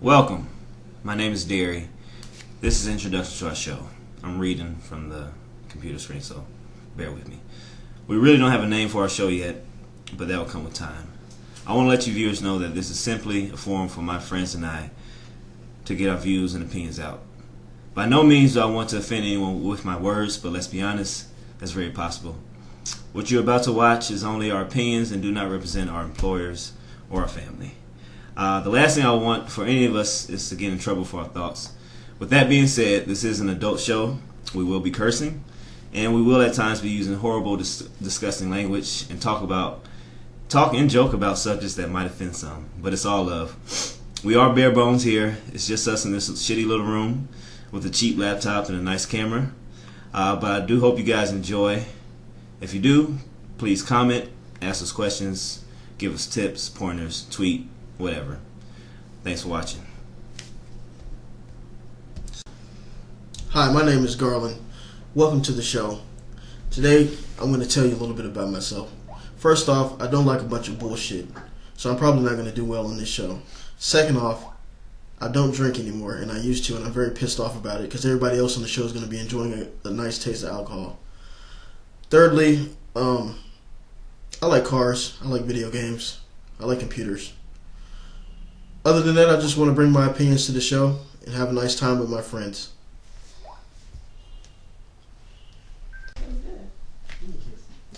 Welcome. My name is Derry. This is introduction to our show. I'm reading from the computer screen, so bear with me. We really don't have a name for our show yet, but that will come with time. I want to let you viewers know that this is simply a forum for my friends and I to get our views and opinions out. By no means do I want to offend anyone with my words, but let's be honest, that's very possible. What you're about to watch is only our opinions and do not represent our employers or our family. The last thing I want for any of us is to get in trouble for our thoughts. With that being said, this is an adult show. We will be cursing, and we will at times be using horrible, disgusting language and talk and joke about subjects that might offend some. But it's all love. We are bare bones here. It's just us in this shitty little room with a cheap laptop and a nice camera. But I do hope you guys enjoy. If you do, please comment, ask us questions, give us tips, pointers, tweet, whatever. Thanks for watching. Hi, my name is Garland. Welcome to the show. Today, I'm going to tell you a little bit about myself. First off, I don't like a bunch of bullshit, so I'm probably not going to do well on this show. Second off, I don't drink anymore, and I used to, and I'm very pissed off about it because everybody else on the show is going to be enjoying a nice taste of alcohol. Thirdly, I like cars, I like video games, I like computers. Other than that, I just want to bring my opinions to the show and have a nice time with my friends.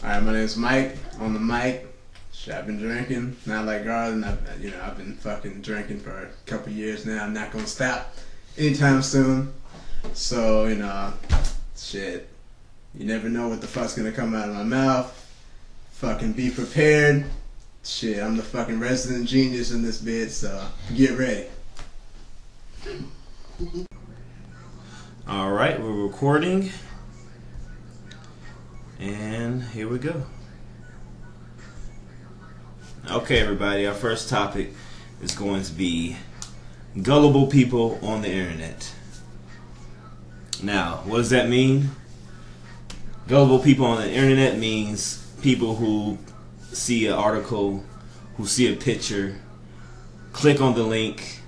Alright, my name's Mike. On the mic. Shit, I've been drinking. Not like Garland. I've been fucking drinking for a couple years now. I'm not gonna stop anytime soon. So, shit. You never know what the fuck's gonna come out of my mouth. Fucking be prepared. Shit, I'm the fucking resident genius in this bit, so get ready. Alright, we're recording. And here we go. Okay, everybody, our first topic is going to be gullible people on the internet. Now, what does that mean? Gullible people on the internet means people who see an article, who see a picture, click on the link,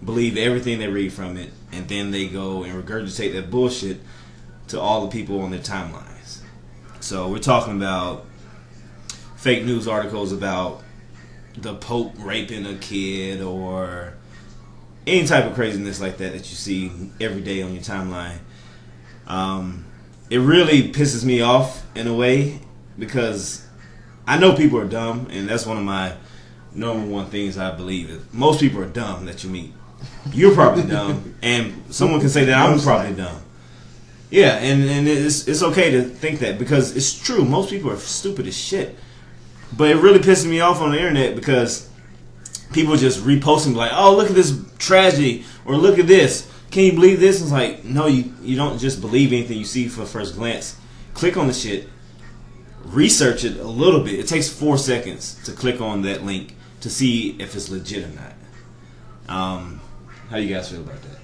believe everything they read from it, and then they go and regurgitate that bullshit to all the people on their timelines. So we're talking about fake news articles about the Pope raping a kid or any type of craziness like that you see every day on your timeline. It really pisses me off in a way because I know people are dumb, and that's one of my number one things I believe is most people are dumb that you meet. You're probably dumb, and someone can say that I'm probably dumb. Yeah, and it's okay to think that because it's true. Most people are stupid as shit. But it really pisses me off on the internet because people just repost and be like, oh, look at this tragedy, or look at this. Can you believe this? It's like, no, you don't just believe anything you see for first glance. Click on the shit. Research it a little bit. It takes 4 seconds to click on that link to see if it's legit or not. How do you guys feel about that?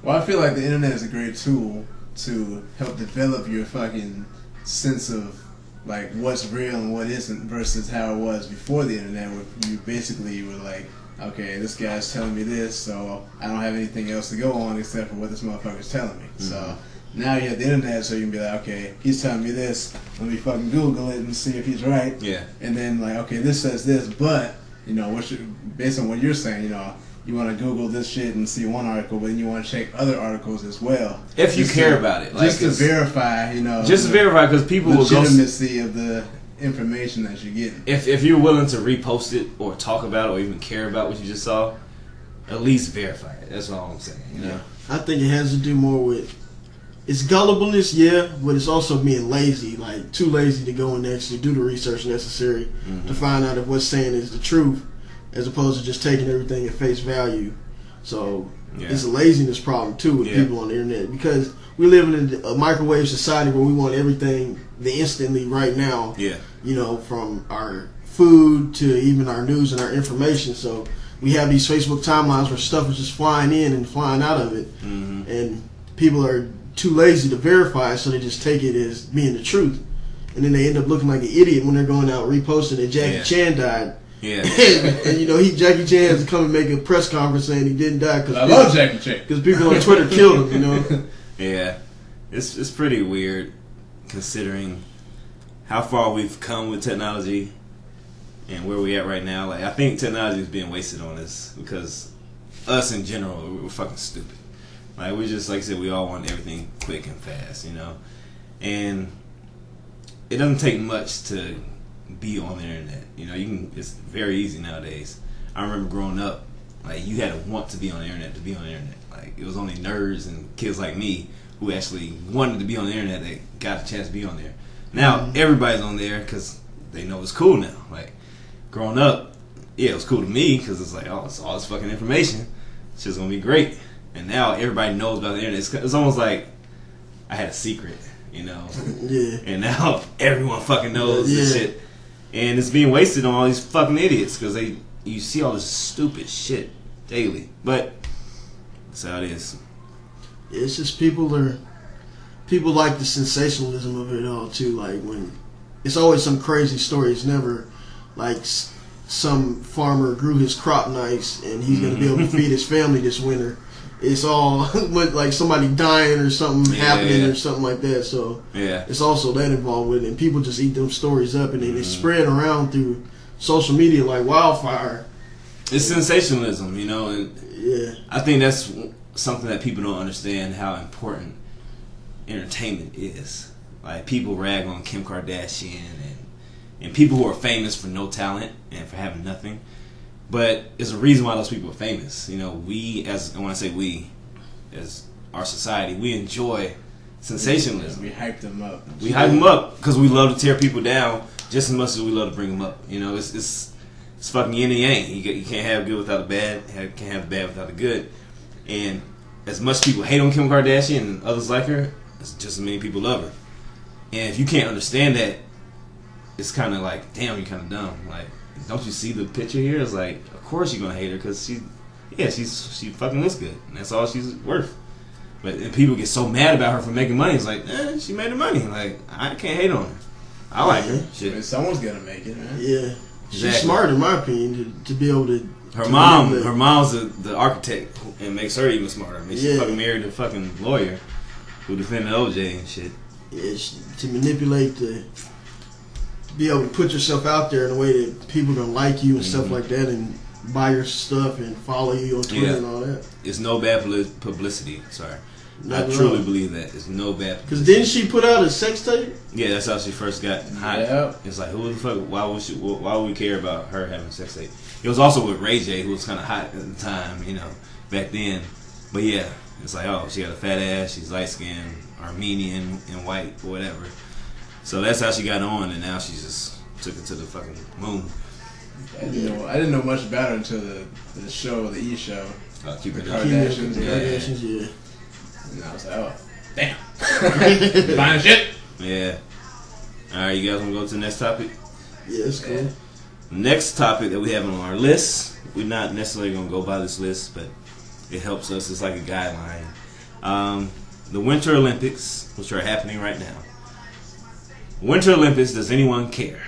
Well, I feel like the internet is a great tool to help develop your fucking sense of like what's real and what isn't versus how it was before the internet, where you basically were like, okay, this guy's telling me this, so I don't have anything else to go on except for what this motherfucker's telling me. Mm-hmm. So now you have the internet, so you can be like, okay, he's telling me this, let me fucking Google it and see if he's right. Yeah. And then like, okay, this says this, but based on what you're saying, you want to Google this shit and see one article, but then you want to check other articles as well. If you care about it. Just to verify, Just to verify, because people will go... legitimacy of the information that you're getting. If you're willing to repost it or talk about it or even care about what you just saw, at least verify it. That's all I'm saying. Yeah. I think it has to do more with... It's gullibleness, yeah, but it's also being lazy. Like, too lazy to go and actually do the research necessary to find out if what's saying is the truth, as opposed to just taking everything at face value. So it's a laziness problem too with people on the internet, because we live in a microwave society where we want everything the instantly right now. Yeah. From our food to even our news and our information. So we have these Facebook timelines where stuff is just flying in and flying out of it, and people are too lazy to verify, so they just take it as being the truth, and then they end up looking like an idiot when they're going out reposting that Jackie Chan died. Yeah. and you know, Jackie Chan has to come and make a press conference saying he didn't die because I love Jackie Chan. Because people on Twitter killed him, you know. Yeah, it's pretty weird considering how far we've come with technology and where we at right now. Like, I think technology is being wasted on us because us in general, we're fucking stupid. Like, we just, like I said, we all want everything quick and fast, you know. And it doesn't take much to be on the internet. You know, it's very easy nowadays. I remember growing up, like, you had to want to be on the internet to be on the internet. Like, it was only nerds and kids like me who actually wanted to be on the internet that got a chance to be on there. Now, everybody's on there because they know it's cool now. Like, growing up, yeah, it was cool to me because it's like, oh, it's all this fucking information. It's just going to be great. And now everybody knows about the internet. It's almost like I had a secret, you know? Yeah. And now everyone fucking knows this shit. And it's being wasted on all these fucking idiots because you see all this stupid shit daily. But that's how it is. Yeah, it's just people like the sensationalism of it all too. Like, when it's always some crazy story. It's never like some farmer grew his crop nice and he's going to be able to feed his family this winter. It's all like somebody dying or something happening or something like that. So it's also that involved with it. And people just eat them stories up and then it's spread around through social media like wildfire. It's sensationalism, you know, and I think that's something that people don't understand, how important entertainment is. Like, people rag on Kim Kardashian and people who are famous for no talent and for having nothing. But it's a reason why those people are famous. You know, when I say we, as our society, we enjoy sensationalism. We hype them up. We hype them up because we love to tear people down just as much as we love to bring them up. You know, it's fucking yin and yang. You can't have good without the bad. Can't have the bad without the good. And as much people hate on Kim Kardashian and others like her, it's just as many people love her. And if you can't understand that, it's kind of like, damn, you're kind of dumb. Like, don't you see the picture here? It's like, of course you're gonna hate her because she fucking looks good, and that's all she's worth. But and people get so mad about her for making money. It's like, she made the money. Like, I can't hate on her. I like her. Shit. I mean, someone's gonna make it, man. Yeah, she's smart in my opinion to be able to. Her mom's the architect and makes her even smarter. I mean, she fucking married a fucking lawyer who defended OJ and shit. Yeah, to manipulate be able to put yourself out there in a way that people gonna like you and stuff like that, and buy your stuff and follow you on Twitter and all that. It's no bad publicity. Sorry, Not I truly believe that it's no bad publicity. Because didn't she put out a sex tape? Yeah, that's how she first got hot. Yeah. It's like, who the fuck? Why would we care about her having a sex tape? It was also with Ray J, who was kind of hot at the time, you know, back then. But yeah, it's like, oh, she got a fat ass, she's light skinned, Armenian and white or whatever. So that's how she got on, and now she just took it to the fucking moon. I didn't know much about her until the show, the E! Show. Keep the it Kardashians. Yeah. And I was like, oh, damn. Fine shit. Yeah. All right, you guys want to go to the next topic? Yeah, it's cool. Next topic that we have on our list, we're not necessarily going to go by this list, but it helps us. It's like a guideline. The Winter Olympics, which are happening right now. Winter Olympics, does anyone care?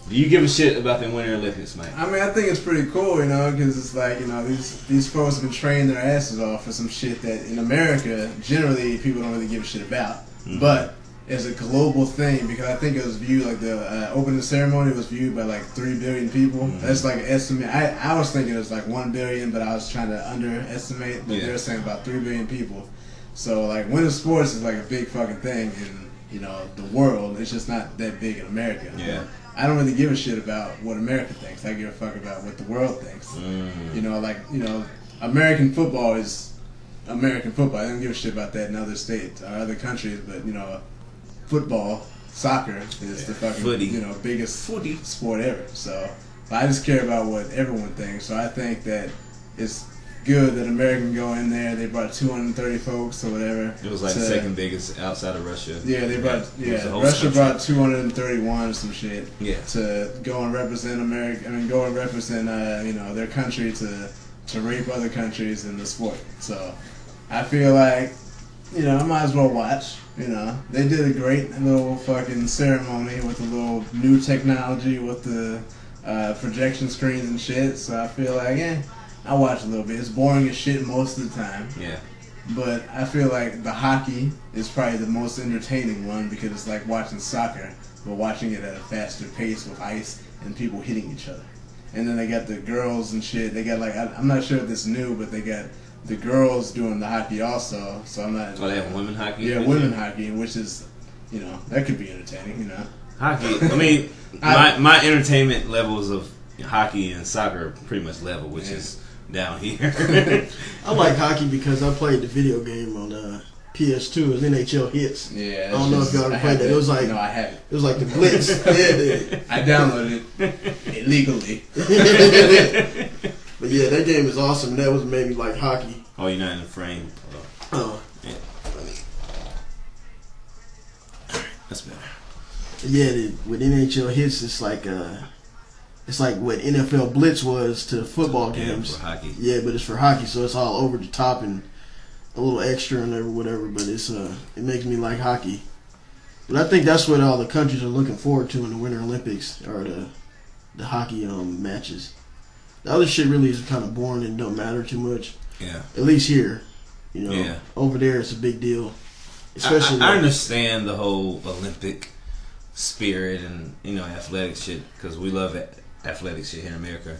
Do you give a shit about the Winter Olympics, Mike? I mean, I think it's pretty cool, you know, because it's like, you know, these folks have been training their asses off for some shit that in America, generally, people don't really give a shit about. Mm-hmm. But as a global thing, because I think it was viewed, like the opening ceremony was viewed by like 3 billion people. Mm-hmm. That's like an estimate. I was thinking it was like 1 billion, but I was trying to underestimate. But they're saying about 3 billion people. So like winter sports is like a big fucking thing in, you know, the world. It's just not that big in America. Yeah. I don't really give a shit about what America thinks. I give a fuck about what the world thinks. Mm. You know, like, you know, American football is American football. I don't give a shit about that in other states or other countries, but, you know, football, soccer is the fucking, you know, biggest sport ever. So I just care about what everyone thinks. So I think that it's good that America can go in there. They brought 230 folks or whatever. It was like the second biggest outside of Russia. Yeah, they brought. Yeah, Russia brought 231 or some shit. Yeah. To go and represent America. I mean, go and represent you know, their country to rape other countries in the sport. So I feel like, you know, I might as well watch. You know, they did a great little fucking ceremony with a little new technology with the projection screens and shit. So I feel like, I watch a little bit. It's boring as shit most of the time. Yeah. But I feel like the hockey is probably the most entertaining one because it's like watching soccer, but watching it at a faster pace with ice and people hitting each other. And then they got the girls and shit. They got like, I'm not sure if this is new, but they got the girls doing the hockey also. So I'm not. Oh, they have women hockey? Yeah, women hockey, which is, that could be entertaining, Hockey. I mean, my entertainment levels of hockey and soccer are pretty much level, which is down here. I like hockey because I played the video game on PS2. It was NHL Hits. Yeah. I don't know if y'all ever played that. It was like no, I haven't. It was like the Blitz. I downloaded it illegally. But yeah, that game is awesome. That was maybe like hockey. Oh, you're not in the frame. Oh. Yeah. That's better. Yeah, with NHL Hits, it's like what NFL Blitz was to football games. For hockey. Yeah, but it's for hockey, so it's all over the top and a little extra and whatever. But it's it makes me like hockey. But I think that's what all the countries are looking forward to in the Winter Olympics are the hockey matches. The other shit really is kind of boring and don't matter too much. Yeah. At least here, Yeah. Over there it's a big deal. Especially I understand the whole Olympic spirit and athletic shit because we love athletic shit here in America.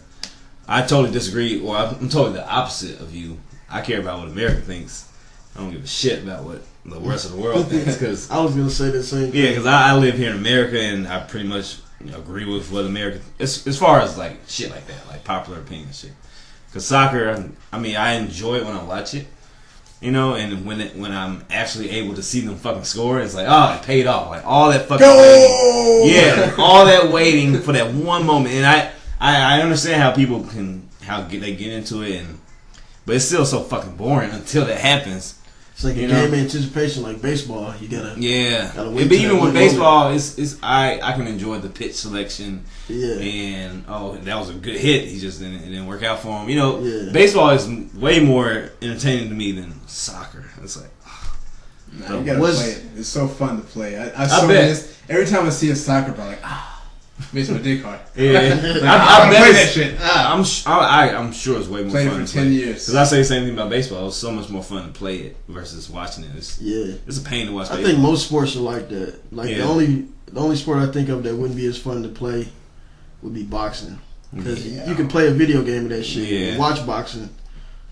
I totally disagree, or I'm totally the opposite of you. I care about what America thinks. I don't give a shit about what the rest of the world thinks. Cause, I was gonna say the same thing. Yeah, because I live here in America and I pretty much agree with what America as far as like shit like that, like popular opinion shit. Because soccer, I mean, I enjoy it when I watch it. And when I'm actually able to see them fucking score, it's like, oh, it paid off. Like all that fucking waiting. Yeah, all that waiting for that one moment. And I understand how people they get into it, but it's still so fucking boring until that happens. It's like a game of anticipation, like baseball. You gotta wait. But even with baseball, I can enjoy the pitch selection. Yeah. And that was a good hit. He just didn't work out for him. Baseball is way more entertaining to me than soccer. It's like, nah, you gotta play it. It's so fun to play. I bet. Miss, every time I see a soccer ball, like makes my dick hard. Yeah, like, I bet play that shit. I'm sure it's way more played fun. For 10 years. Because I say the same thing about baseball. It's so much more fun to play it versus watching it. It's a pain to watch. I think most sports are like that. Like the only sport I think of that wouldn't be as fun to play would be boxing. Because you can play a video game of that shit and watch boxing,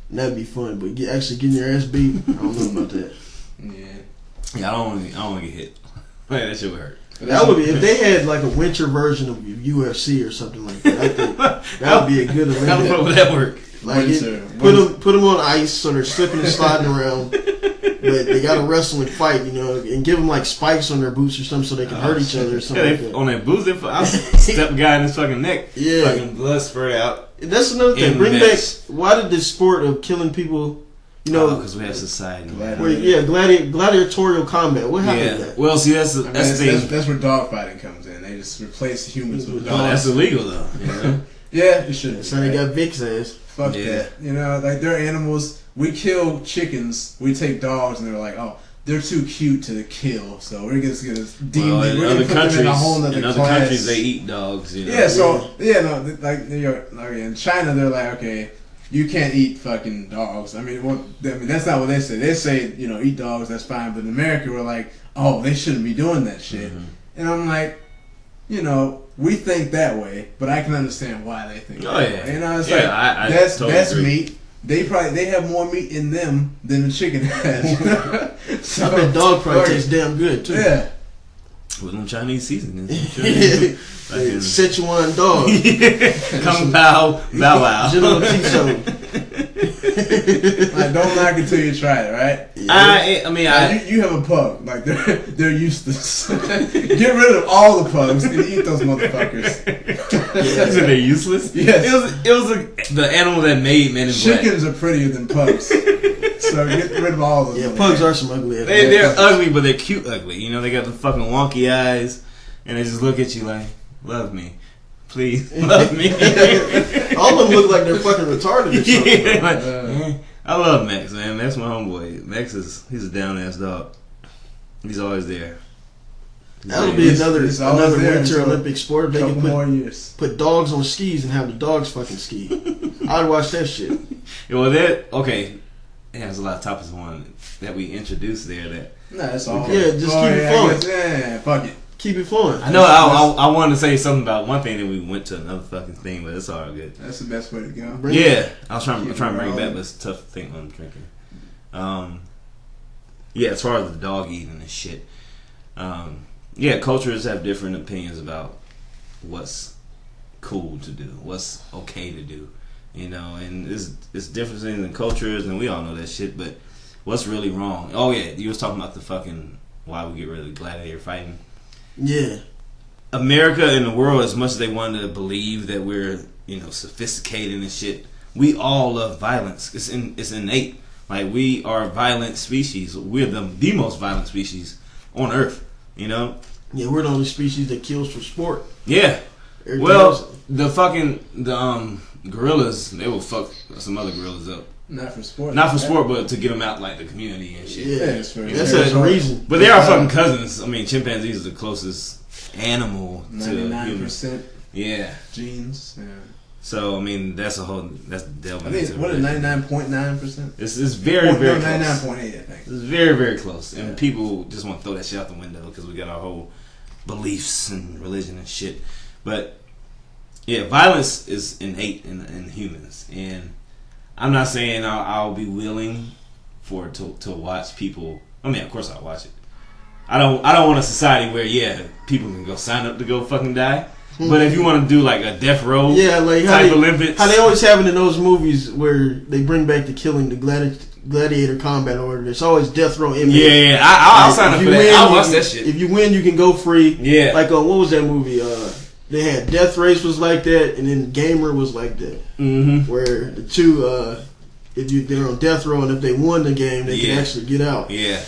and that'd be fun. But actually getting your ass beat, I don't know about that. Yeah, I don't want to get hit. Like, that shit would hurt. That would be if they had like a winter version of UFC or something like that. I think that would be a good Olympic. How would that work? Like put them on ice so they're slipping and sliding around, but they got to wrestle and fight, and give them like spikes on their boots or something so they can hurt each other or something. Yeah, like that. On their boots, I'll step a guy in his fucking neck. Yeah, fucking blood spurt out. That's another thing. Bring back. Why did this sport of killing people? Because we have society. Gladiatorial combat. What happened to that? Well, see, that's the thing. That's where dogfighting comes in. They just replace humans with dogs. That's illegal, though. Yeah, it should. That's how they got Vic's ass. Fuck that. Like they're animals. We kill chickens. We take dogs, and they're like, oh, they're too cute to kill, so we're just gonna deem them. In other countries, they eat dogs. Yeah. So in China, they're like, okay, you can't eat fucking dogs. I mean, that's not what they say. They say, eat dogs, that's fine. But in America, we're like, oh, they shouldn't be doing that shit. Mm-hmm. And I'm like, we think that way, but I can understand why they think that way. It's like, totally that's agree. Meat. They have more meat in them than the chicken has. So I bet dog probably tastes damn good too. Yeah. With them Chinese seasonings. Sichuan dog. Come bow wow. Like, don't knock it till you try it, right? Yeah. You have a pug. Like they're useless. Get rid of all the pugs and eat those motherfuckers. So they're useless? Yes. It was the animal that made Men in Black. Chickens are prettier than pugs. So get rid of all of them. Yeah, pugs are some ugly. They're ugly, but they're cute ugly. They got the fucking wonky eyes, and they just look at you like, love me. Please, love me. All of them look like they're fucking retarded or something. I love Max, man. Max my homeboy. He's a down-ass dog. He's always there. That'll be another there Winter Olympic sport. They couple can more years. put dogs on skis and have the dogs fucking ski. I'd watch that shit. Yeah, well, okay. It has a lot of topics on that we introduced there. That That's all. Yeah, just keep it flowing. Yeah, fuck it. Keep it flowing. I know. I wanted to say something about one thing, and we went to another fucking thing, but it's all good. That's the best way to go. I was trying to bring it back, but it's tough to think when I'm drinking. Yeah, as far as the dog eating and shit. Yeah, cultures have different opinions about what's cool to do, what's okay to do, and it's differences in cultures, and we all know that shit. But what's really wrong? Oh yeah, you was talking about the fucking why we get rid of the gladiator fighting. Yeah, America and the world, as much as they want to believe that we're sophisticated and shit, we all love violence. It's innate. Like, we are a violent species. We're the most violent species on Earth. Yeah, we're the only species that kills for sport. Yeah. Everything else, the gorillas, they will fuck some other gorillas up. Not for sport. Not for sport, but to get them out like the community and shit. Yeah, that's the reason. But they are fucking cousins. I mean, chimpanzees are the closest animal to 99% yeah genes. Yeah. So I mean, that's delving. I think what is 99.9%? It's very very close. 99.8, I think. It's very very close, and people just want to throw that shit out the window because we got our whole beliefs and religion and shit. But yeah, violence is innate in humans, and I'm not saying I'll be willing to watch people. I mean, of course I'll watch it. I don't want a society where people can go sign up to go fucking die. But if you want to do like a death row, like type Olympics, how they always have it in those movies where they bring back the killing, the gladiator combat order. There's always death row inmates. Yeah, I'll sign up for that. I'll watch that shit. If you win, you can go free. Yeah, like what was that movie? They had Death Race was like that, and then Gamer was like that. Mm-hmm. Where the two, they're on death row, and if they won the game, they can actually get out. Yeah.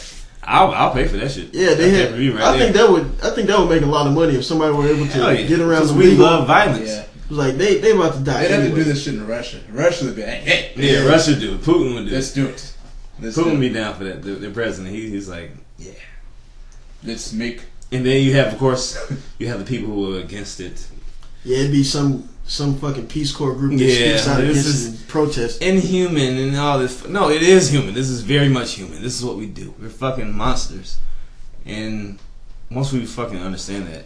I'll pay for that shit. Yeah, they had. I think that would make a lot of money if somebody were able to get around the we legal. love violence. Yeah. Like they about to die. They'd have to do this shit in Russia. Russia would be like, hey. Yeah, Russia do it. Putin would do it. Let's do it. Putin would be down for that. The president, he's like, yeah. Let's make. And then you have, of course, the people who are against it. Yeah, it'd be some fucking Peace Corps group that speaks out against it and protest. Inhuman and all this. No, it is human. This is very much human. This is what we do. We're fucking monsters. And once we fucking understand that,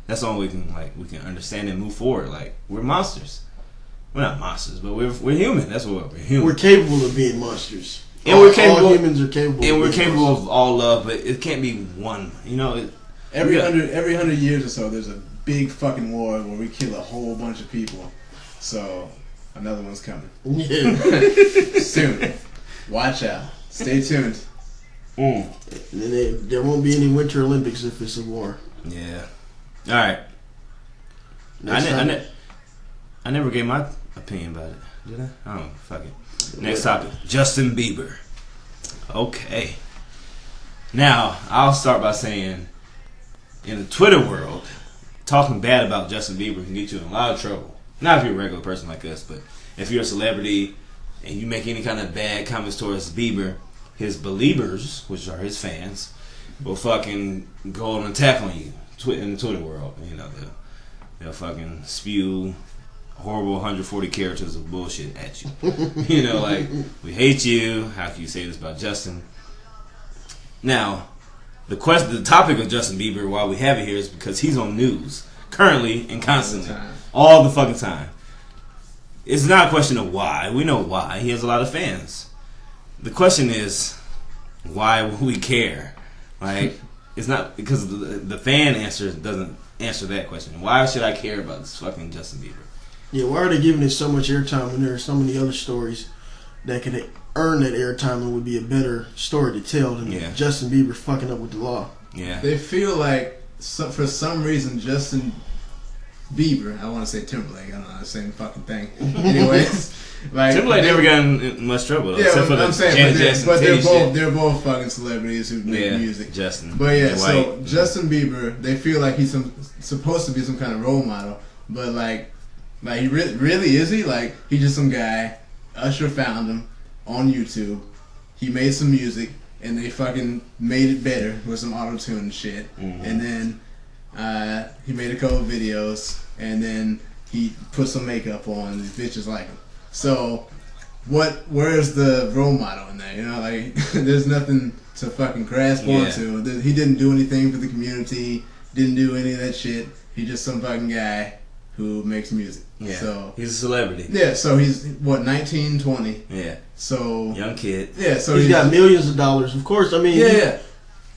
that's the only way we can understand and move forward. Like, we're monsters. We're not monsters, but we're human. That's what we're human. We're capable of being monsters. And all humans are capable. And we're capable of all love, but it can't be one. Every 100 years or so, there's a big fucking war where we kill a whole bunch of people. So another one's coming. Yeah. Soon. Watch out. Stay tuned. And then there won't be any Winter Olympics if it's a war. Yeah. All right. I never gave my opinion about it, did I? Oh, fuck it. Next topic. Justin Bieber. Okay. Now, I'll start by saying, in the Twitter world, talking bad about Justin Bieber can get you in a lot of trouble. Not if you're a regular person like us, but if you're a celebrity and you make any kind of bad comments towards Bieber, his believers, which are his fans, will fucking go on an attack on you in the Twitter world. They'll fucking spew horrible 140 characters of bullshit at you. Like, we hate you. How can you say this about Justin? Now, the topic of Justin Bieber, while we have it here, is because he's on news currently and constantly, all the fucking time. It's not a question of why. We know why. He has a lot of fans. The question is, why would we care? Like, it's not because the fan answer doesn't answer that question. Why should I care about this fucking Justin Bieber? Yeah, why are they giving it so much airtime when there are so many other stories that could earn that airtime and would be a better story to tell than Justin Bieber fucking up with the law? Yeah. They feel like, for some reason, Justin Bieber, I want to say Timberlake, I don't know, the same fucking thing. Anyways, like, Timberlake never got in much trouble, though, yeah, except for I'm saying, they're both fucking celebrities who make music. Justin. But yeah, so Justin Bieber, they feel like he's supposed to be some kind of role model, but like he really is he? Like, he's just some guy. Usher found him on YouTube. He made some music, and they fucking made it better with some auto-tune and shit. And then he made a couple of videos, and then he put some makeup on, and these bitches like him. So, where's the role model in that? You know, like, there's nothing to fucking grasp onto. He didn't do anything for the community, didn't do any of that shit. He's just some fucking guy who makes music. Yeah. So he's a celebrity. Yeah, so he's, 19, 20? Yeah. So young kid. Yeah, so he's got millions of dollars. Of course, I mean. Yeah.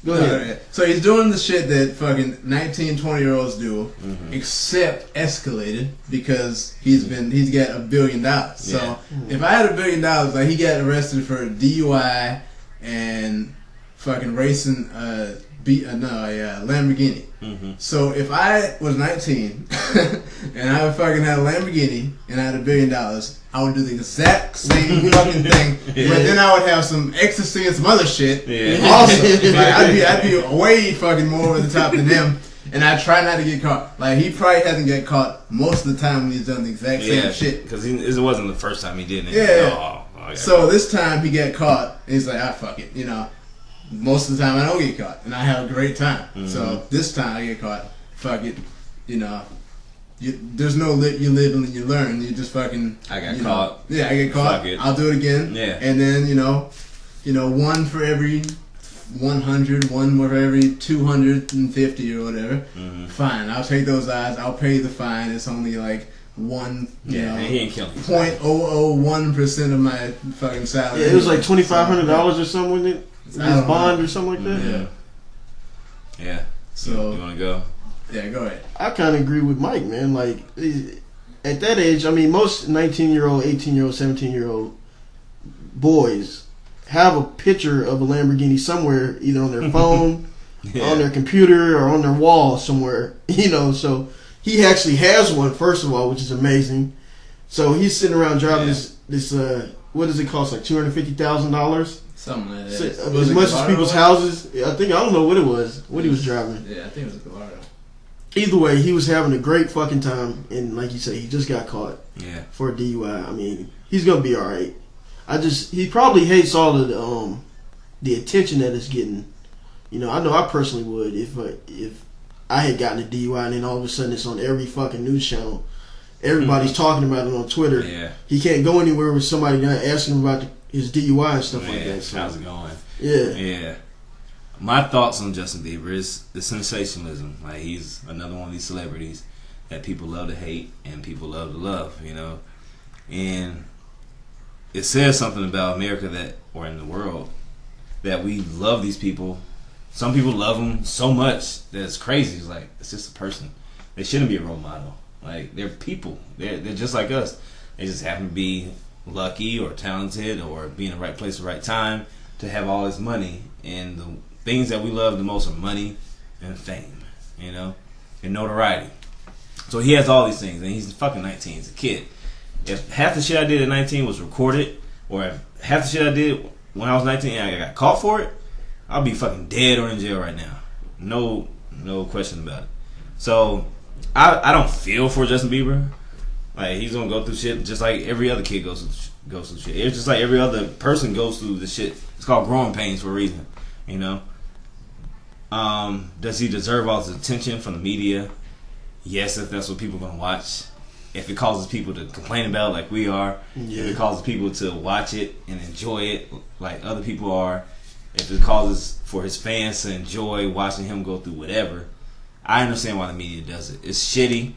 Go ahead. Right. So he's doing the shit that fucking 19, 20-year-olds do, except escalated because he's got $1 billion. So if I had $1 billion, like, he got arrested for DUI and fucking racing a Lamborghini. So if I was 19 and I fucking had a Lamborghini and I had $1 billion, I would do the exact same fucking thing, but then I would have some ecstasy and some other shit. Yeah. Also, like, I'd be way fucking more over the top than him, and I try not to get caught. Like, he probably hasn't get caught most of the time when he's done the exact same shit. Because it wasn't the first time he did it. Yeah. So this time he got caught, and he's like, fuck it, you know. Most of the time I don't get caught, and I have a great time. So this time I get caught, fuck it, you know. There's no you live and you learn. You just fucking. I got caught. Yeah, I get caught. I'll do it again. Yeah. And then one for every 100, one for every 250 or whatever. Fine, I'll take those odds. I'll pay the fine. It's only like one. He ain't killing you. 0.001% of my fucking salary. Yeah, it was like $2,500 or something with it. His bond or something like that. Yeah. So you want to go? Yeah, go ahead. I kind of agree with Mike, man. Like, at that age, I mean, most 19-year-old, 18-year-old, 17-year-old boys have a picture of a Lamborghini somewhere, either on their phone, on their computer, or on their wall somewhere. You know, so he actually has one, first of all, which is amazing. So he's sitting around driving this what does it cost, like $250,000? Something like that. So, as much as people's houses. I don't know what it was, what he was driving. Yeah, I think it was a Gallardo. Either way, he was having a great fucking time, and like you say, he just got caught for a DUI. I mean, he's gonna be all right. He probably hates all of the attention that it's getting. You know, I know I personally would if I had gotten a DUI and then all of a sudden it's on every fucking news channel. Everybody's talking about it on Twitter. Yeah. He can't go anywhere with somebody not asking him about his DUI and stuff like that. So. How's it going? Yeah. Yeah. My thoughts on Justin Bieber is the sensationalism. Like, he's another one of these celebrities that people love to hate and people love to love, you know. And it says something about America or in the world, that we love these people. Some people love them so much that it's crazy. It's like, it's just a person. They shouldn't be a role model. Like, they're people. They're just like us. They just happen to be lucky or talented or be in the right place at the right time to have all this money. And the things that we love the most are money and fame, you know, and notoriety. So he has all these things, and he's fucking 19. He's a kid. If half the shit I did at 19 was recorded, or if half the shit I did when I was 19 and I got caught for it, I'll be fucking dead or in jail right now. No question about it. So I don't feel for Justin Bieber. Like, he's gonna go through shit just like every other kid goes through shit. It's just like every other person goes through the shit. It's called growing pains for a reason, you know. Does he deserve all this attention from the media? Yes, if that's what people are gonna watch. If it causes people to complain about it like we are, if it causes people to watch it and enjoy it like other people are, if it causes for his fans to enjoy watching him go through whatever, I understand why the media does it. It's shitty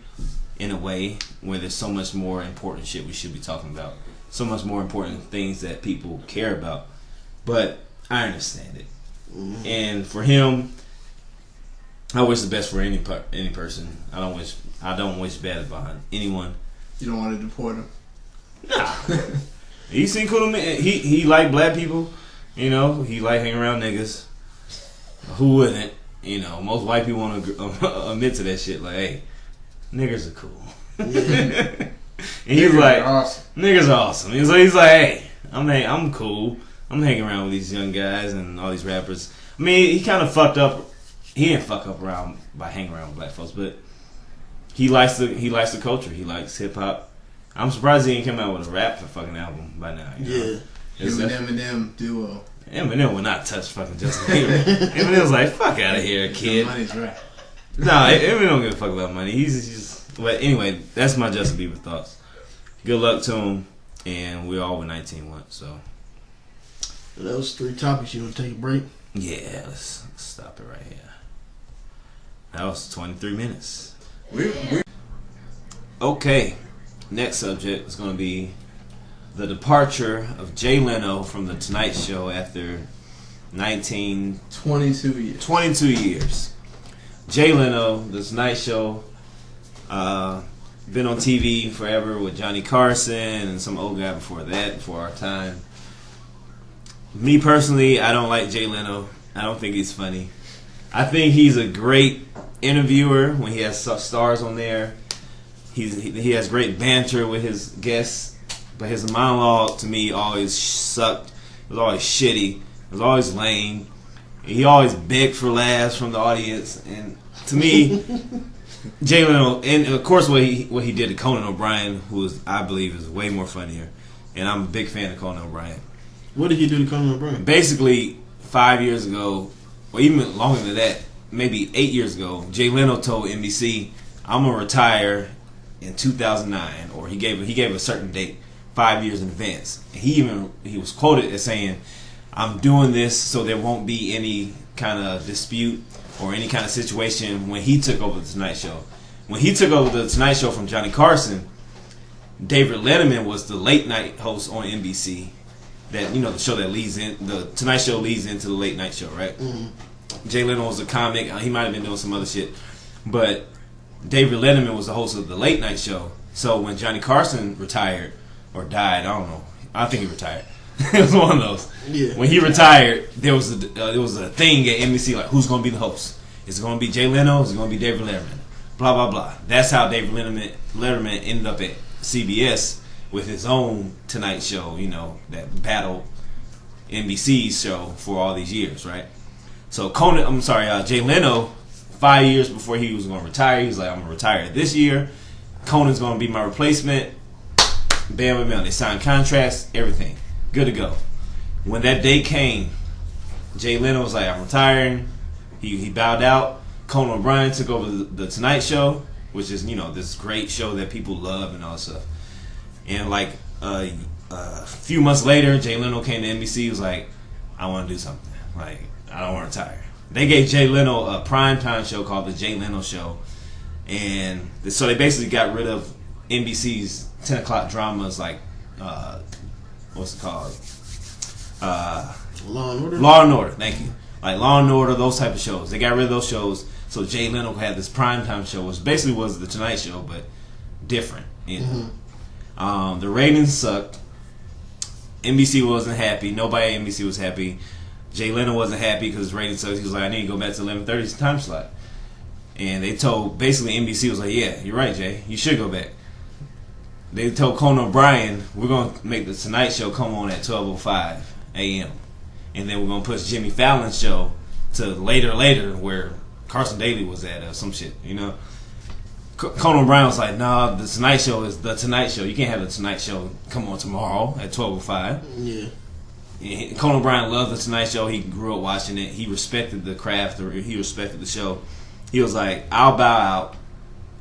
in a way where there's so much more important shit we should be talking about, so much more important things that people care about. But I understand it. And for him, I wish the best for any person. I don't wish bad upon anyone. You don't want to deport him? Nah. He seemed cool to me. He like black people. You know, he like hanging around niggas. Who wouldn't? You know, most white people want to admit to that shit. Like, hey, niggas are cool. And he's like, awesome. Niggas are awesome. He's like, hey, I'm cool. I'm hanging around with these young guys and all these rappers. I mean, he kind of fucked up. He didn't fuck up around by hanging around with black folks, but he likes the culture. He likes hip hop. I'm surprised he didn't come out with a rap fucking album by now. You know? Him and Eminem duo. Eminem would not touch fucking Justin Bieber. Eminem was like, fuck out of here, kid. Money's right. Nah, Eminem don't give a fuck about money. He's just. But anyway, that's my Justin Bieber thoughts. Good luck to him, and we all with 19 once. So those 3 topics. You want to take a break? yeah, let's stop it right here. That was 23 minutes. Okay, next subject is going to be the departure of Jay Leno from The Tonight Show after 22 years. 22 years. Jay Leno, The Tonight Show, been on TV forever with Johnny Carson and some old guy before that, before our time. Me personally, I don't like Jay Leno. I don't think he's funny. I think he's a great interviewer when he has stars on there. He has great banter with his guests, but his monologue to me always sucked. It was always shitty. It was always lame. He always begged for laughs from the audience, and to me, Jay Leno, and of course what he did to Conan O'Brien, who I believe is way more funnier, and I'm a big fan of Conan O'Brien. What did he do to Conan O'Brien? Basically, 5 years ago, or even longer than that, maybe 8 years ago, Jay Leno told NBC, "I'm gonna retire in 2009," or he gave a certain date, 5 years in advance. And he was quoted as saying, "I'm doing this so there won't be any kind of dispute or any kind of situation when he took over the Tonight Show." When he took over the Tonight Show from Johnny Carson, David Letterman was the late night host on NBC. That, you know, the show that the Tonight Show leads into the late night show, right? Mm-hmm. Jay Leno was a comic. He might have been doing some other shit, but David Letterman was the host of the late night show. So when Johnny Carson retired or died, I don't know. I think he retired. It was one of those. Yeah. When he retired, there was a thing at NBC like, who's going to be the host? Is it going to be Jay Leno? Is it going to be David Letterman? Blah blah blah. That's how David Letterman ended up at CBS with his own Tonight Show. You know, that battled NBC's show for all these years, right? So Jay Leno, 5 years before he was going to retire, he was like, "I'm going to retire this year. Conan's going to be my replacement." Bam, bam, bam. They signed contracts, everything. Good to go. When that day came, Jay Leno was like, "I'm retiring." He bowed out. Conan O'Brien took over the Tonight Show, which is, you know, this great show that people love and all that stuff. And like a few months later, Jay Leno came to NBC. He was like, "I want to do something. Like, I don't want to retire." They gave Jay Leno a primetime show called The Jay Leno Show. And so they basically got rid of NBC's 10 o'clock dramas like, what's it called? Law and Order? Law and Order, thank you. Like Law and Order, those type of shows. They got rid of those shows, so Jay Leno had this primetime show, which basically was The Tonight Show, but different. You know? Mm-hmm. The ratings sucked. NBC wasn't happy. Nobody at NBC was happy. Jay Leno wasn't happy because his ratings sucked. He was like, "I need to go back to 11:30's time slot." And they told, basically NBC was like, "Yeah, you're right, Jay. You should go back." They told Conan O'Brien, "We're going to make the Tonight Show come on at 12:05 a.m. And then we're going to push Jimmy Fallon's show to later where Carson Daly was at or some shit, you know." Conan O'Brien was like, "Nah, the Tonight Show is the Tonight Show. You can't have the Tonight Show come on tomorrow at 12:05. Yeah. And Conan O'Brien loved the Tonight Show. He grew up watching it. He respected the craft. He respected the show. He was like, "I'll bow out,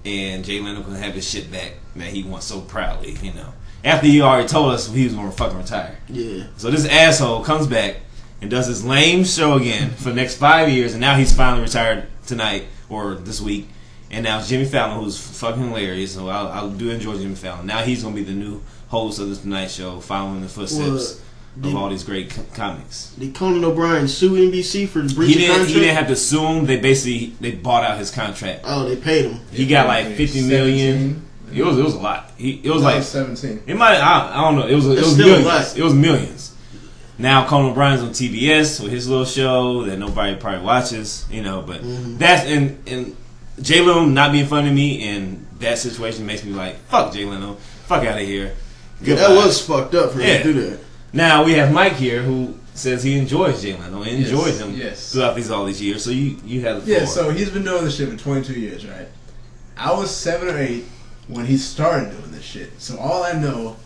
and Jay Leno can have his shit back that he wants so proudly, you know." After he already told us he was going to fucking retire. Yeah. So this asshole comes back and does this lame show again for the next 5 years, and now he's finally retired tonight or this week. And now Jimmy Fallon, who's fucking hilarious, so I do enjoy Jimmy Fallon. Now he's going to be the new host of the Tonight Show, following the footsteps of all these great comics. Did Conan O'Brien sue NBC for breach of contract? He didn't have to sue him. They bought out his contract. Oh, they paid him. He got like $50 million. It was a lot. It was like 17. It might. I don't know. It was millions. It was millions. Now Conan O'Brien's on TBS with his little show that nobody probably watches, you know. But that's and Jay Leno not being funny to me in that situation makes me like, fuck Jay Leno, fuck out of here. Yeah, that was fucked up for him to do that. Now we have Mike here who says he enjoys Jay Leno and enjoys him throughout all these years. So you have the floor. Yeah, so he's been doing this shit for 22 years, right? I was 7 or 8 when he started doing this shit. So all I know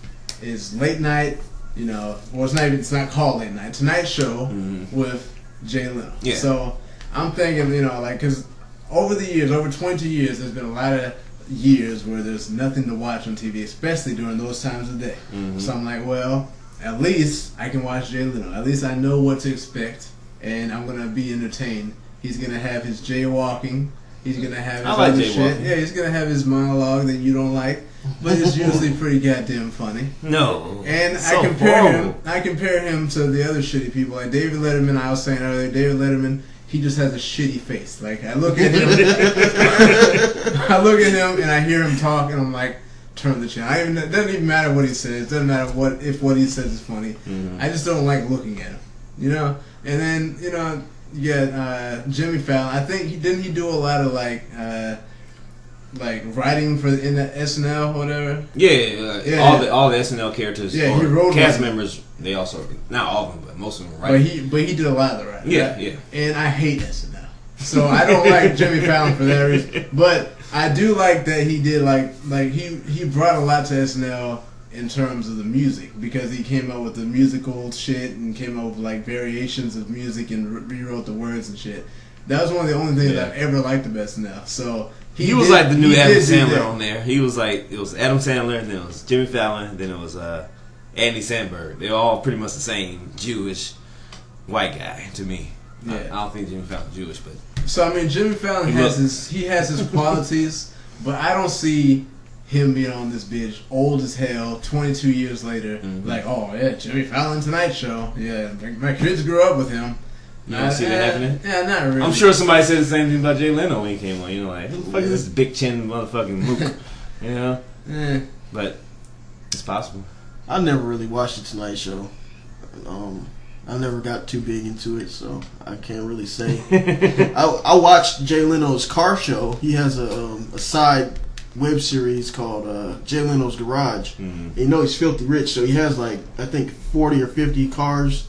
is late night well, it's not called Late Night, Tonight Show with Jay Leno. Yeah. So I'm thinking, because over the years, over 20 years, there's been a lot of years where there's nothing to watch on TV, especially during those times of day. So I'm like, well, at least I can watch Jay Leno. At least I know what to expect, and I'm gonna be entertained. He's gonna have his jaywalking. He's gonna have his other shit. Yeah, he's gonna have his monologue that you don't like, but it's usually pretty goddamn funny. No, and so I compare him to the other shitty people like David Letterman. I was saying earlier, David Letterman. He just has a shitty face. Like I look at him, and I hear him talk, and I'm like, turn the channel. It doesn't even matter what he says. It doesn't matter if what he says is funny. I just don't like looking at him. And then you got Jimmy Fallon. I think he do a lot of like writing in the SNL or whatever. All the SNL characters. Yeah, he wrote cast members. They also, not all of them, but most of them write. But he did a lot of the writing. Yeah, right? yeah. And I hate SNL, so I don't like Jimmy Fallon for that reason. But I do like that he did he brought a lot to SNL in terms of the music, because he came up with the musical shit and came up with like variations of music and rewrote the words and shit. That was one of the only things I've ever liked about SNL. So he was like the new Adam Sandler on there. He was like, it was Adam Sandler, and then it was Jimmy Fallon, then it was Andy Samberg. They're all pretty much the same Jewish white guy to me. Yeah. I don't think Jimmy Fallon's Jewish, but so I mean, Jimmy Fallon has his qualities, but I don't see him being on this bitch, old as hell, 22 years later, like, oh yeah, Jimmy Fallon Tonight Show. Yeah, my kids grew up with him. You don't see that happening? Yeah, not really. I'm sure somebody said the same thing about Jay Leno when he came on. Like, who the fuck is this big chin motherfucking mook? But it's possible. I never really watched the Tonight Show. I never got too big into it, so I can't really say. I watched Jay Leno's car show. He has a side web series called Jay Leno's Garage. He's filthy rich, so he has like, I think 40 or 50 cars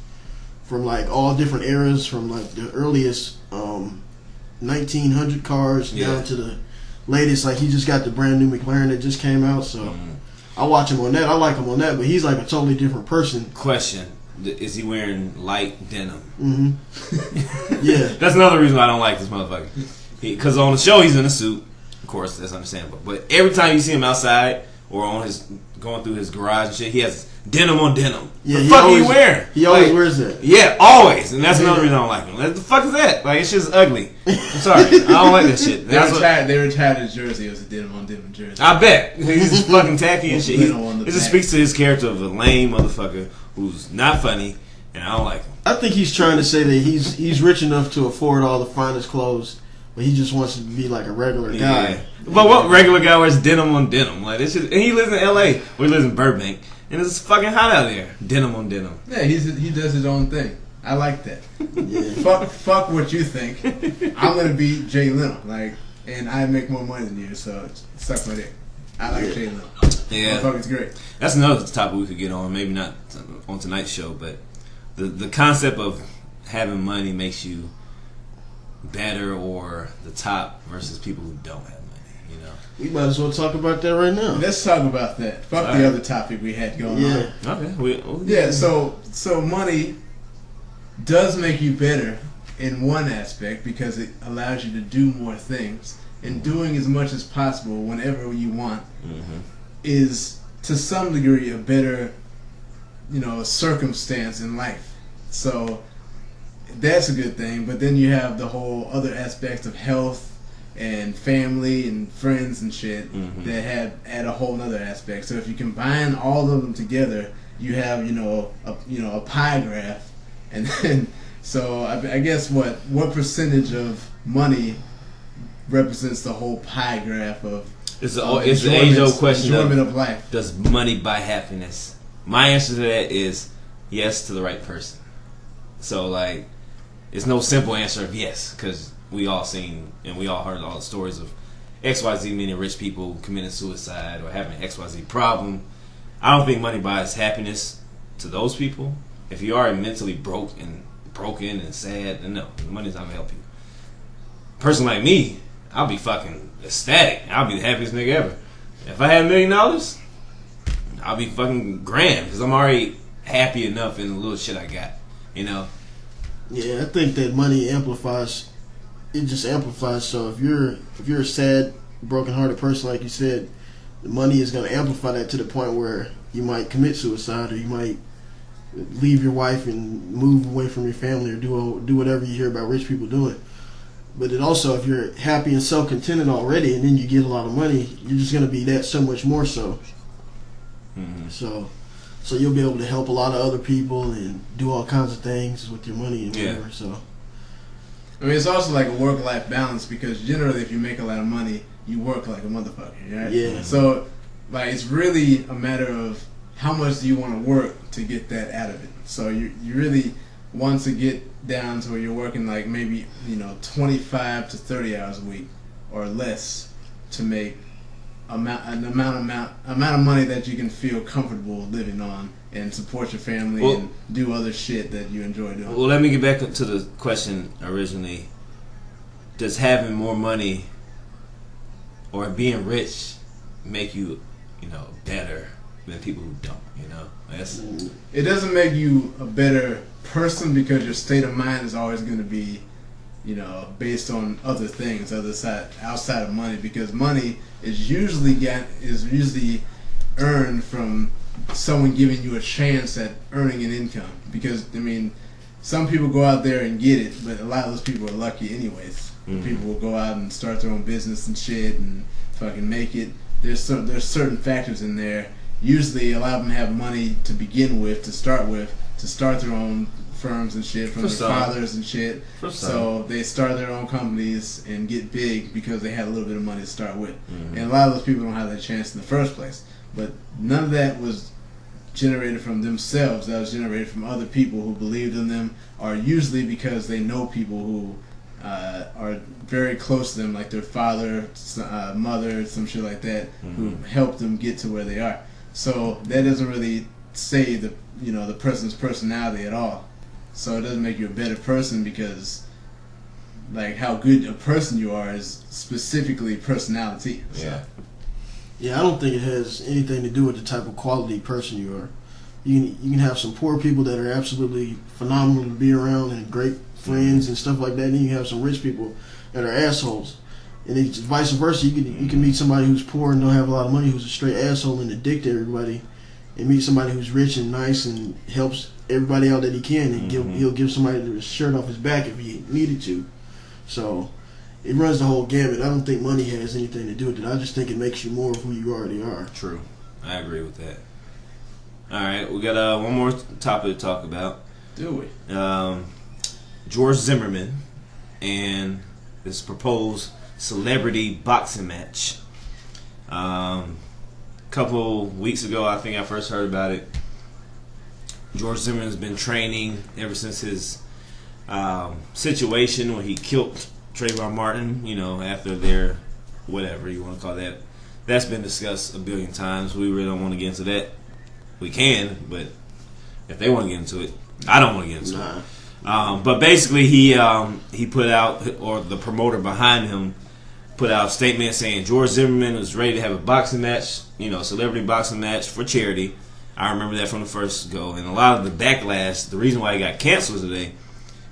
from like all different eras, from like the earliest 1900 cars down to the latest. Like, he just got the brand new McLaren that just came out, so I watch him on that. I like him on that, but he's like a totally different person. Question: is he wearing light denim? Yeah, that's another reason why I don't like this motherfucker. Because on the show he's in a suit, of course, that's understandable. But every time you see him outside or on going through his garage and shit, he has denim on denim. Yeah, the fuck are you wearing? He always wears that. Yeah, always. And that's another reason I don't like him. What the fuck is that? Like, it's just ugly. I'm sorry. I don't like that shit. They retired his jersey. It was a denim on denim jersey. I bet. He's just fucking tacky and shit. It just speaks to his character of a lame motherfucker who's not funny, and I don't like him. I think he's trying to say that he's rich enough to afford all the finest clothes, but he just wants to be like a regular guy. Yeah. But what regular guy wears denim on denim? Like, this shit, and he lives in L.A. or he lives in Burbank, and it's fucking hot out there. Denim on denim. Yeah, he does his own thing. I like that. Yeah. Fuck what you think. I'm gonna be Jay Leno, and I make more money than you, so suck my dick. I like Jay Leno. Yeah, motherfucker's great. That's another topic we could get on. Maybe not on tonight's show, but the concept of having money makes you better or the top versus people who don't have money. We might as well talk about that right now. Let's talk about that. Fuck the other topic we had going on. Okay. So money does make you better in one aspect because it allows you to do more things, and doing as much as possible whenever you want is to some degree a better circumstance in life. So that's a good thing, but then you have the whole other aspects of health and family and friends and shit that add a whole other aspect. So if you combine all of them together, you have a pie graph, and then so I guess what percentage of money represents the whole pie graph of it's the age-old question of life. Does money buy happiness? My answer to that is yes, to the right person. So it's no simple answer of yes, because we all seen and we all heard all the stories of XYZ many rich people committing suicide or having an XYZ problem. I don't think money buys happiness to those people. If you are mentally broken and sad, then no, money's not gonna help you. A person like me, I'll be fucking ecstatic. I'll be the happiest nigga ever. If I had $1 million, I'll be fucking grand because I'm already happy enough in the little shit I got. You know. Yeah, I think that money amplifies. It just amplifies. So if you're a sad, broken-hearted person, like you said, the money is going to amplify that to the point where you might commit suicide, or you might leave your wife and move away from your family, or do whatever you hear about rich people doing. But it also, if you're happy and self-contented already, and then you get a lot of money, you're just going to be that so much more so. Mm-hmm. So you'll be able to help a lot of other people and do all kinds of things with your money and whatever. So, I mean, it's also like a work-life balance, because generally, if you make a lot of money, you work like a motherfucker, right? Yeah. So, like, it's really a matter of how much do you want to work to get that out of it. So you really want to get down to where you're working like maybe 25 to 30 hours a week or less to make amount of money that you can feel comfortable living on and support your family and do other shit that you enjoy doing. Well, let me get back to the question originally. Does having more money or being rich make you, better than people who don't? It doesn't make you a better person, because your state of mind is always going to be, based on other things, outside of money, because money is usually earned from someone giving you a chance at earning an income. Because some people go out there and get it, but a lot of those people are lucky anyways. Mm-hmm. People will go out and start their own business and shit and fucking make it. There's certain factors in there. Usually, a lot of them have money to begin with, to start their own firms and shit from their fathers and shit. So they start their own companies and get big because they had a little bit of money to start with. Mm-hmm. And a lot of those people don't have that chance in the first place. But none of that was generated from themselves. That was generated from other people who believed in them, or usually because they know people who are very close to them, like their father, mother, some shit like that, mm-hmm. who helped them get to where they are. So that doesn't really say the person's personality at all. So it doesn't make you a better person, because like how good a person you are is specifically personality. Yeah. Yeah, I don't think it has anything to do with the type of quality person you are. You can have some poor people that are absolutely phenomenal to be around and great friends and stuff like that, and you can have some rich people that are assholes. And it's vice versa. You can meet somebody who's poor and don't have a lot of money, who's a straight asshole and a dick to everybody, and meet somebody who's rich and nice and helps everybody out that he can, and he'll give somebody the shirt off his back if he needed to. So it runs the whole gamut. I don't think money has anything to do with it. I just think it makes you more of who you already are. True. I agree with that. All right, we got one more topic to talk about. Do we? George Zimmerman and this proposed celebrity boxing match. Couple weeks ago, I think I first heard about it. George Zimmerman's been training ever since his situation when he killed Trayvon Martin, after their whatever you want to call that. That's been discussed a billion times. We really don't want to get into that. We can, but if they want to get into it, I don't want to get into it. But basically, he put out, or the promoter behind him put out a statement saying George Zimmerman was ready to have a boxing match, celebrity boxing match for charity. I remember that from the first go. And a lot of the backlash, the reason why it got canceled today,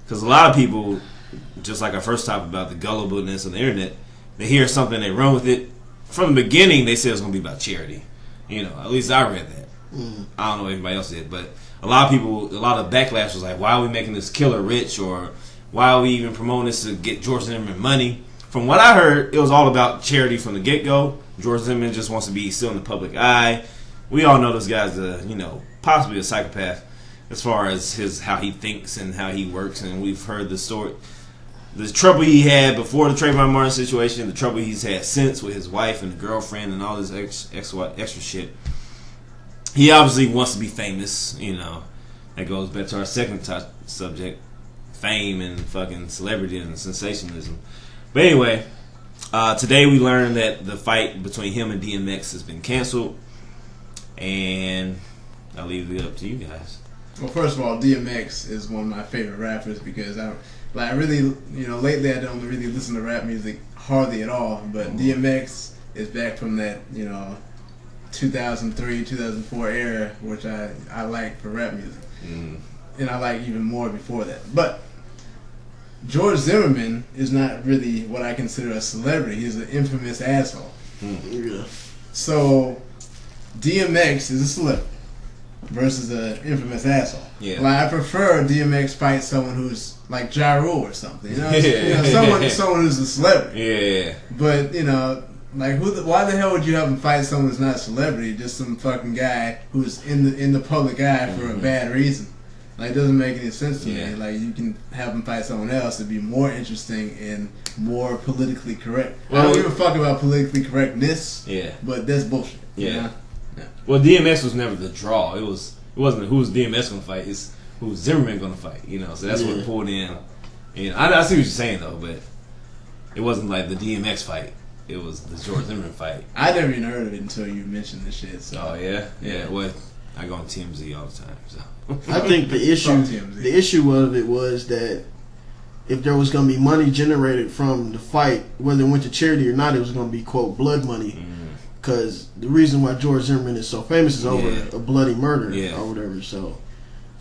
because a lot of people, just like our first topic about the gullibleness of the internet, they hear something, they run with it. From the beginning, they said it was going to be about charity. At least I read that. I don't know if anybody else did, but a lot of backlash was like, why are we making this killer rich, or why are we even promoting this to get George Zimmerman money? From what I heard, it was all about charity from the get-go. George Zimmerman just wants to be still in the public eye. We all know this guy's possibly a psychopath as far as how he thinks and how he works, and we've heard the story. The trouble he had before the Trayvon Martin situation, the trouble he's had since with his wife and the girlfriend and all this extra shit. He obviously wants to be famous, That goes back to our second subject, fame and fucking celebrity and sensationalism. But anyway, today we learned that the fight between him and DMX has been canceled, and I'll leave it up to you guys. Well, first of all, DMX is one of my favorite rappers, because I really, lately I don't really listen to rap music hardly at all, but DMX is back from that, 2003, 2004 era, which I like for rap music. And I like even more before that. But George Zimmerman is not really what I consider a celebrity. He's an infamous asshole. Yeah. So DMX is a celebrity versus an infamous asshole. Yeah. Like, I prefer DMX fight someone who's like Ja Rule or something. You know, someone who's a celebrity. Yeah. But like why the hell would you have him fight someone who's not a celebrity? Just some fucking guy who's in the public eye for a bad reason. Like, it doesn't make any sense to me. Like, you can have him fight someone else to be more interesting and more politically correct. Well, I don't give a fuck about politically correctness. Yeah. But that's bullshit. Yeah. You know? Yeah. Well, DMX was never the draw. It wasn't who's DMX gonna fight. It's who's Zimmerman gonna fight. So that's what pulled in. And I see what you're saying though, but it wasn't like the DMX fight. It was the George Zimmerman fight. I never even heard of it until you mentioned this shit. So. Oh yeah. Well, I go on TMZ all the time. So. I think the issue of it was that if there was going to be money generated from the fight, whether it went to charity or not, it was going to be, quote, blood money. Because the reason why George Zimmerman is so famous is over a bloody murder or whatever. So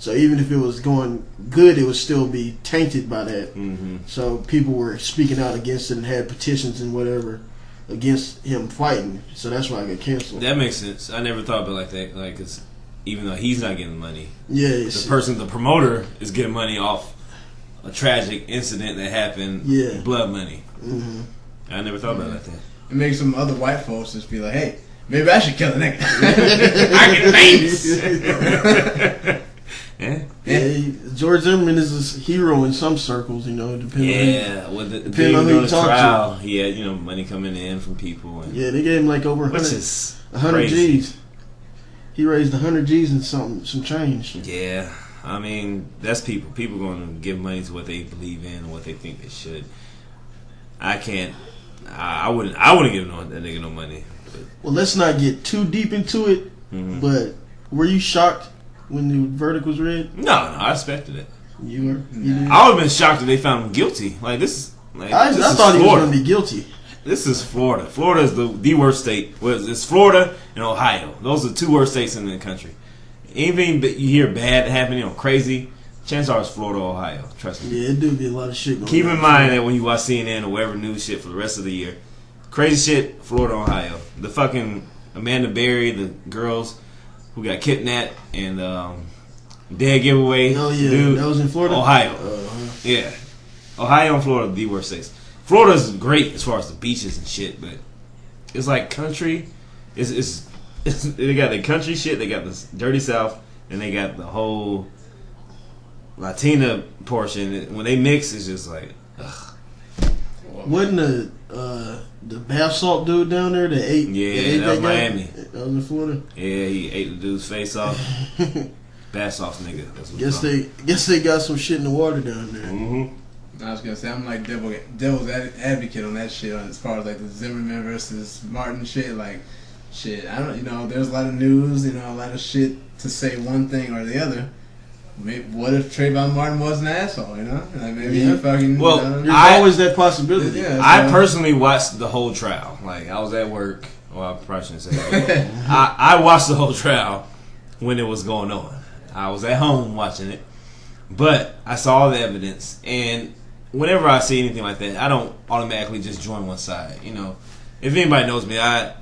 even if it was going good, it would still be tainted by that. So people were speaking out against it and had petitions and whatever against him fighting. So that's why I got canceled. That makes sense. I never thought about it like that. Like, 'cause even though he's not getting money, the promoter is getting money off a tragic incident that happened. Blood money. I never thought about it like that. It makes some other white folks just be like, hey, maybe I should kill a nigga. I get famous. George Zimmerman is a hero in some circles, depending on who you talk to. He had, money coming in from people. And they gave him like over 100 G's. He raised 100 G's and some change. Yeah, I mean, that's people. People going to give money to what they believe in and what they think they should. I can't. I wouldn't give that nigga no money. But. Well, let's not get too deep into it. But were you shocked when the verdict was read? No, I expected it. You were. I would have been shocked if they found him guilty. Like this. I thought he was going to be guilty. This is Florida. Florida is the worst state. It's Florida and Ohio. Those are the two worst states in the country. Anything you hear bad happening, crazy, chances are it's Florida or Ohio. Trust me. Yeah, it do be a lot of shit going on. Keep in mind that when you watch CNN or whatever news shit for the rest of the year, crazy shit, Florida, Ohio. The fucking Amanda Berry, the girls who got kidnapped and dead giveaway. Oh yeah, dude, that was in Florida? Ohio. Yeah. Ohio and Florida, the worst states. Florida's great as far as the beaches and shit, but it's like country. They got the country shit. They got the dirty South, and they got the whole Latina portion. When they mix, it's just like, ugh. Wasn't the bath salt dude down there that ate? Yeah, that was Miami. That was in Florida. Yeah, he ate the dude's face off. Bath salt nigga. That's what guess they got some shit in the water down there. I was gonna say, I'm like devil's advocate on that shit as far as like the Zimmerman versus Martin shit. Like, shit, I don't, there's a lot of news, a lot of shit to say one thing or the other. Maybe, what if Trayvon Martin was an asshole? Like maybe he fucking. Well, there's always that possibility. Yeah, so. I personally watched the whole trial. Like, I was at work. Well, I probably shouldn't say that. I watched the whole trial when it was going on. I was at home watching it, but I saw all the evidence and. Whenever I see anything like that, I don't automatically just join one side. If anybody knows me, I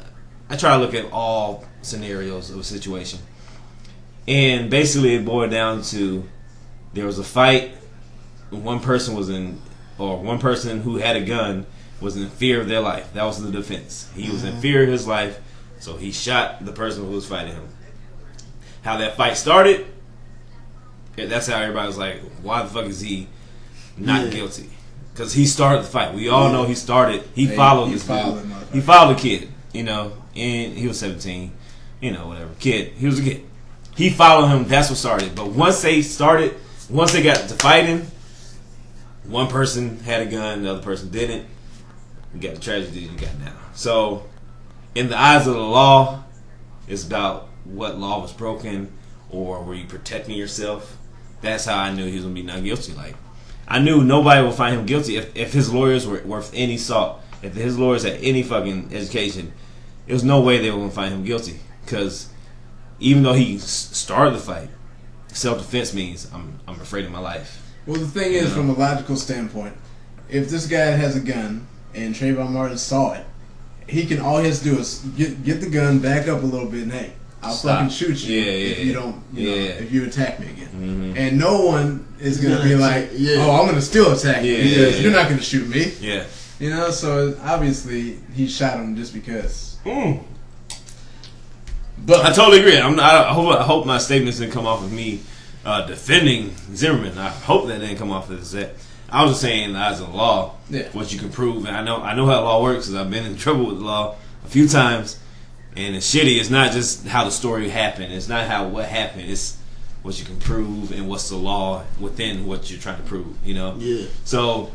try to look at all scenarios of a situation. And basically it boiled down to there was a fight. One person who had a gun was in fear of their life. That was the defense. He was in fear of his life, so he shot the person who was fighting him. How that fight started, that's how everybody was like, why the fuck is he not guilty? Because he started the fight. We all know he started. He followed this dude. He followed the kid, and he was 17, whatever. Kid. He was a kid. He followed him. That's what started. But once they got to fighting, one person had a gun, the other person didn't. You got the tragedy you got now. So, in the eyes of the law, it's about what law was broken or were you protecting yourself. That's how I knew he was going to be not guilty. Like, I knew nobody would find him guilty if his lawyers were worth any salt. If his lawyers had any fucking education, there was no way they were going to find him guilty. because even though he started the fight, self-defense means I'm afraid of my life. Well, the thing is, from a logical standpoint, if this guy has a gun and Trayvon Martin saw it, all he has to do is get the gun, back up a little bit, and hey, I'll fucking shoot you if you don't, if you attack me again. Mm-hmm. And no one is gonna be like, oh, I'm gonna still attack you because you're not gonna shoot me. Yeah. You know, so obviously he shot him just because. But I totally agree. I hope my statements didn't come off of me defending Zimmerman. I hope that didn't come off as that. I was just saying, as a law, what you can prove, and I know how law works because I've been in trouble with the law a few times, and it's shitty. It's not just how the story happened. It's not what happened. It's what you can prove and what's the law within what you're trying to prove. You know. Yeah. So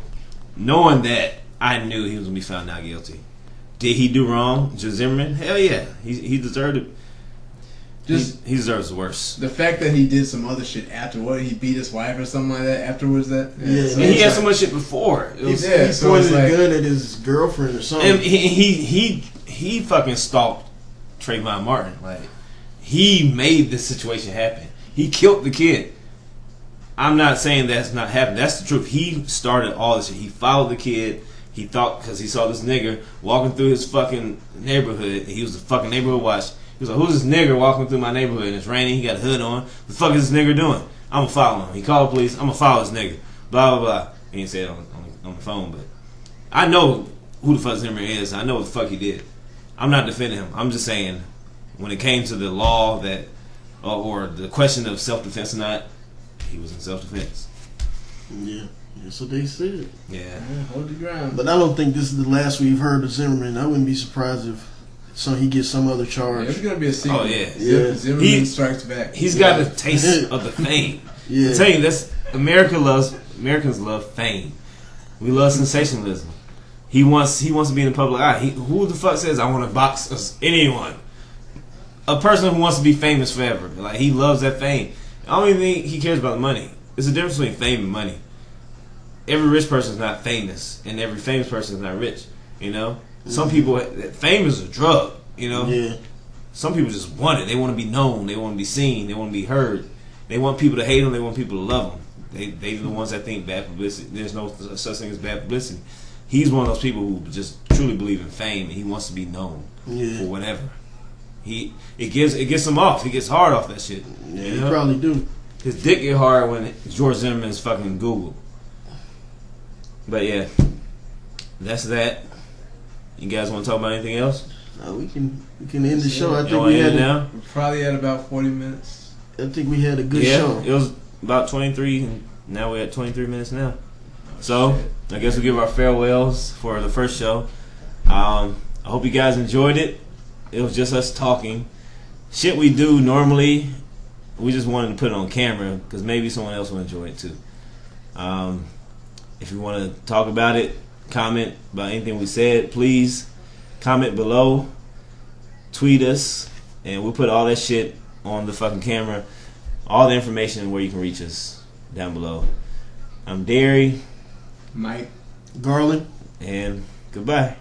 knowing that, I knew he was gonna be found not guilty. Did he do wrong, Zimmerman? Hell yeah, he deserved it. He deserves the worst. The fact that he did some other shit afterward, he beat his wife or something like that afterwards. So he had so much shit before. He pointed a gun at his girlfriend or something. And he fucking stalked Trayvon Martin. Like, he made this situation happen. He killed the kid. I'm not saying that's not happening. That's the truth. He started all this shit. He followed the kid. He thought because he saw this nigger walking through his fucking neighborhood. He was the fucking neighborhood watch. He was like, who's this nigger walking through my neighborhood? And it's raining. He got a hood on. The fuck is this nigger doing? I'm going to follow him. He called the police. I'm going to follow this nigger. Blah, blah, blah. He didn't say it on the phone, but I know who the fuck Zimmerman is. I know what the fuck he did. I'm not defending him. I'm just saying when it came to the law that or the question of self-defense or not, he was in self-defense. Yeah. That's what they said. Yeah. Hold the ground. But I don't think this is the last we've heard of Zimmerman. I wouldn't be surprised if he gets some other charge. There's going to be a sequel. Oh, yeah. Zimmerman strikes back. He's got the taste of the fame. Yeah. I'm telling you, Americans love fame. We love sensationalism. He wants to be in the public eye. Who the fuck says I want to box anyone? A person who wants to be famous forever. Like, he loves that fame. I don't even think he cares about the money. There's a difference between fame and money. Every rich person is not famous, and every famous person is not rich. You know, some people, fame is a drug. You know, some people just want it. They want to be known. They want to be seen. They want to be heard. They want people to hate them. They want people to love them. They're the ones that think bad publicity. There's no such thing as bad publicity. He's one of those people who just truly believe in fame, and he wants to be known for whatever. It gets him off. He gets hard off that shit. Yeah, you know? He probably do. His dick get hard when George Zimmerman is fucking Google. But yeah, that's that. You guys want to talk about anything else? We can end the show. I think we're probably at about 40 minutes. I think we had a good show. It was about 23, and now we're at 23 minutes now. So I guess we'll give our farewells for the first show. I hope you guys enjoyed it. It was just us talking. Shit we do normally, we just wanted to put it on camera because maybe someone else will enjoy it too. If you want to talk about it, comment about anything we said, please comment below, tweet us, and we'll put all that shit on the fucking camera. All the information where you can reach us down below. I'm Derry. Mike. Garland. And goodbye.